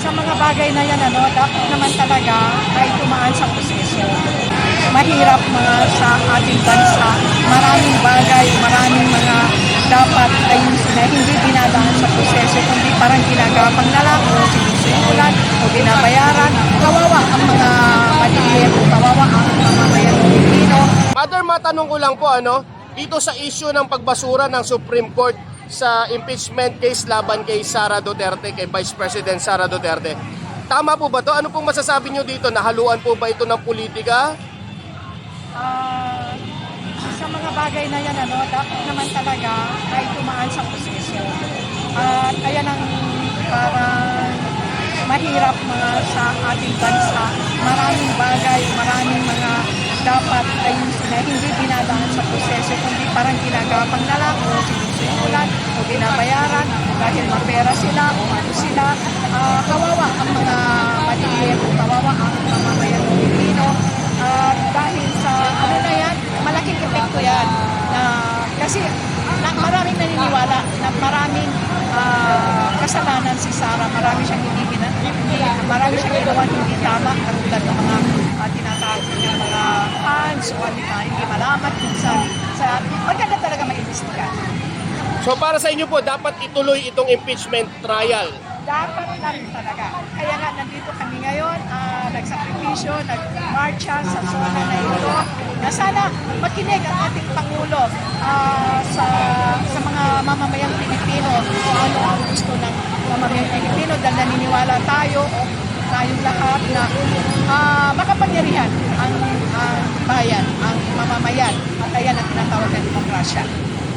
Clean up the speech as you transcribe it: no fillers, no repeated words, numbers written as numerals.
Sa mga bagay na yan, dapat naman talaga ay tumaan sa proseso. Mahirap mga sa ating bansa, maraming bagay, maraming mga dapat ayusin na hindi dinadaan sa proseso, kundi parang ginagapang na lang o sinusulan o binabayaran. Kawawa ang mga maliit, kawawa ang mamamayan ng Pilipino. Mother, matanong ko lang po dito sa issue ng pagbasura ng Supreme Court sa impeachment case laban kay Sara Duterte, kay Vice President Sara Duterte. Tama po ba to? Ano pong masasabi nyo dito? Nahaluan po ba ito ng politika? Sa mga bagay na yan, dapat naman talaga ay tumaan sa proseso. At kaya nang parang mahirap mga sa ating bansa, maraming bagay, maraming mga dapat ayusin na hindi dinadaan sa proseso, kundi parang ginagapang na lang o sinusulan o binabayaran dahil mapera sila o ano sila. Kawawa ang mga maliit, kawawa ang mamamayan ng Pilipino. Dahil sa na yan, malaking epekto yan. Kasi maraming naniniwala na maraming kasalanan si Sara, marami siyang marami siyang ginawa hindi tama, katulad ng mga tinatago niya mga fans o hindi malamat kung sa maganda talaga maimbestiga. So para sa inyo po, dapat ituloy itong impeachment trial? Dapat na rin talaga. Kaya nga nandito kami ngayon, nagsakripisyo, nagmarcha sa zona na ito, na sana makinig ang ating Pangulo sa mga mamamayang Pilipino kung ano ang gusto ng mamamayang Pilipino, dahil naniniwala tayo o tayong lahat na makapangyarihan ang bayan, ang mamamayan, at kaya na tinatawag na demokrasya.